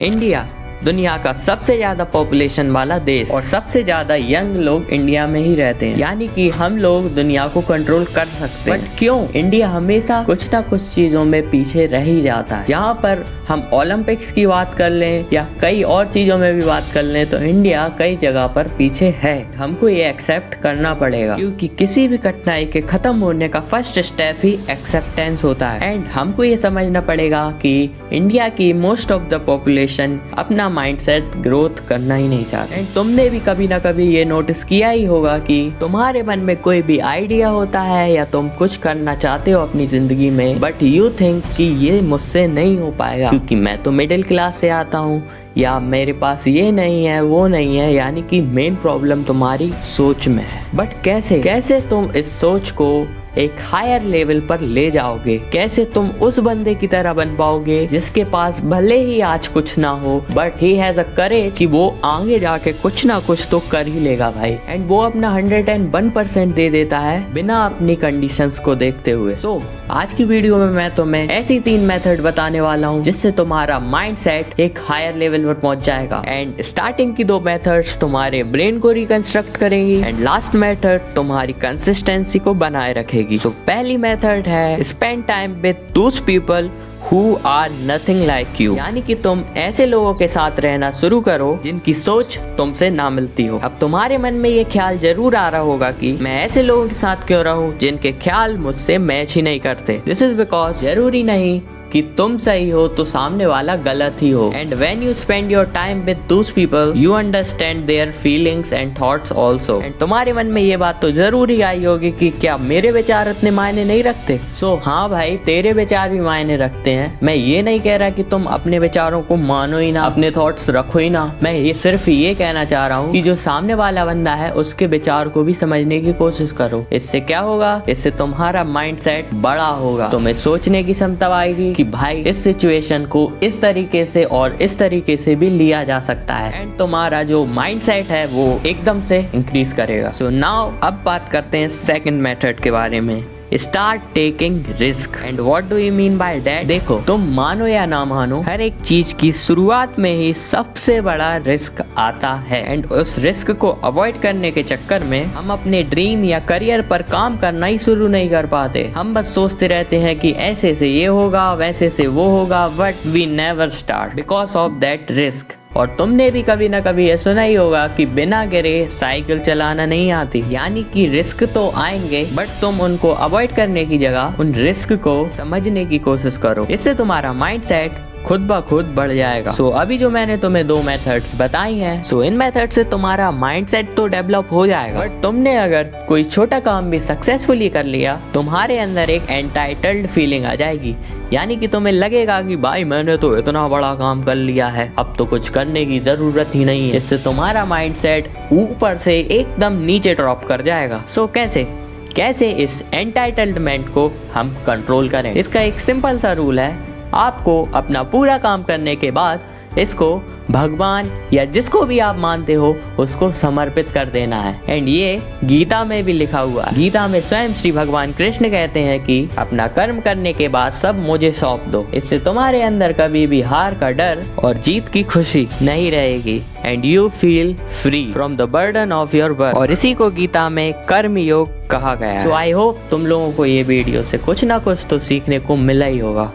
India दुनिया का सबसे ज्यादा पॉपुलेशन वाला देश और सबसे ज्यादा यंग लोग इंडिया में ही रहते हैं, यानी कि हम लोग दुनिया को कंट्रोल कर सकते हैं। बट क्यों इंडिया हमेशा कुछ ना कुछ चीजों में पीछे रह ही जाता है। जहाँ पर हम ओलंपिक्स की बात कर लें या कई और चीजों में भी बात कर लें तो इंडिया कई जगह पर पीछे है। हमको ये एक्सेप्ट करना पड़ेगा, क्योंकि किसी भी कठिनाई के खत्म होने का फर्स्ट स्टेप ही एक्सेप्टेंस होता है। एंड हमको ये समझना पड़ेगा कि इंडिया की मोस्ट ऑफ द पॉपुलेशन अपना माइंडसेट ग्रोथ करना ही नहीं चाहते। एंड तुमने भी कभी ना कभी ये नोटिस किया ही होगा कि तुम्हारे मन में कोई भी आइडिया होता है या तुम कुछ करना चाहते हो अपनी जिंदगी में, बट यू थिंक कि ये मुझसे नहीं हो पाएगा क्योंकि मैं तो मिडिल क्लास से आता हूँ, या मेरे पास ये नहीं है वो नहीं है। यानी कि मेन प्रॉब्लम तुम्हारी सोच में है। बट कैसे तुम इस सोच को एक हायर लेवल पर ले जाओगे? कैसे तुम उस बंदे की तरह बन पाओगे जिसके पास भले ही आज कुछ ना हो बट ही हैज अ करेज कि वो आगे जाके कुछ ना कुछ तो कर ही लेगा भाई। एंड वो अपना 101% दे देता है बिना अपनी कंडीशंस को देखते हुए। सो आज की वीडियो में मैं तुम्हें ऐसी 3 मेथड बताने वाला हूँ जिससे तुम्हारा माइंडसेट एक हायर लेवल पर पहुंच जाएगा। एंड स्टार्टिंग की 2 मेथड्स तुम्हारे ब्रेन को रिकंस्ट्रक्ट करेंगी एंड लास्ट मेथड तुम्हारी कंसिस्टेंसी को बनाए रखेगी। तो पहली मेथड है spend time with those people who are nothing like you, यानी कि तुम ऐसे लोगों के साथ रहना शुरू करो जिनकी सोच तुमसे ना मिलती हो। अब तुम्हारे मन में ये ख्याल जरूर आ रहा होगा कि मैं ऐसे लोगों के साथ क्यों रहूं जिनके ख्याल मुझसे मैच ही नहीं करते। दिस इज बिकॉज जरूरी नहीं कि तुम सही हो तो सामने वाला गलत ही हो। And when you spend your time with those people you understand their feelings and thoughts also. And तुम्हारे मन में ये बात तो जरूर ही आई होगी कि क्या मेरे विचार इतने मायने नहीं रखते? सो हाँ भाई, तेरे विचार भी मायने रखते हैं। मैं ये नहीं कह रहा कि तुम अपने विचारों को मानो ही ना, अपने थॉट्स रखो ही ना। मैं ये सिर्फ ये कहना चाह रहा हूँ कि जो सामने वाला बंदा है उसके विचार को भी समझने की कोशिश करो। इससे क्या होगा? इससे तुम्हारा माइंडसेट बड़ा होगा, तुम्हें सोचने की क्षमता आएगी कि भाई इस सिचुएशन को इस तरीके से और इस तरीके से भी लिया जा सकता है। एंड तुम्हारा जो माइंडसेट है वो एकदम से इंक्रीज करेगा। सो नाउ अब बात करते हैं सेकंड मेथड के बारे में, start taking risk. And what do you mean by that? देखो, तुम मानो या ना मानो, हर एक चीज की शुरुआत में ही सबसे बड़ा रिस्क आता है। एंड उस रिस्क को अवॉइड करने के चक्कर में हम अपने ड्रीम या करियर पर काम करना ही शुरू नहीं कर पाते। हम बस सोचते रहते हैं कि ऐसे से ये होगा, वैसे से वो होगा, but we never start because of that risk. और तुमने भी कभी ना कभी ये सुना ही होगा कि बिना गिरे साइकिल चलाना नहीं आती। यानी कि रिस्क तो आएंगे बट तुम उनको अवॉइड करने की जगह उन रिस्क को समझने की कोशिश करो। इससे तुम्हारा माइंडसेट खुद ब खुद बढ़ जाएगा। सो अभी जो मैंने तुम्हें 2 मेथड्स बताई हैं, सो इन मेथड से तुम्हारा माइंडसेट तो डेवलप हो जाएगा, बट तुमने अगर कोई छोटा काम भी सक्सेसफुली कर लिया, तुम्हारे अंदर एक एंटाइटल्ड फीलिंग आ जाएगी। यानी कि तुम्हें लगेगा कि भाई मैंने तो इतना बड़ा काम कर लिया है, अब तो कुछ करने की जरूरत ही नहीं है। इससे तुम्हारा माइंडसेट ऊपर से एकदम नीचे ड्रॉप कर जाएगा। सो कैसे इस एंटाइटलमेंट को हम कंट्रोल करें? इसका एक सिंपल सा रूल है, आपको अपना पूरा काम करने के बाद इसको भगवान या जिसको भी आप मानते हो उसको समर्पित कर देना है। एंड ये गीता में भी लिखा हुआ है। गीता में स्वयं श्री भगवान कृष्ण कहते हैं कि अपना कर्म करने के बाद सब मुझे सौंप दो। इससे तुम्हारे अंदर कभी भी हार का डर और जीत की खुशी नहीं रहेगी। And you feel free from the burden of your work. और इसी को गीता में कर्म योग कहा गया है। सो आई होप तुम लोगों को ये वीडियो से कुछ ना कुछ तो सीखने को मिला ही होगा।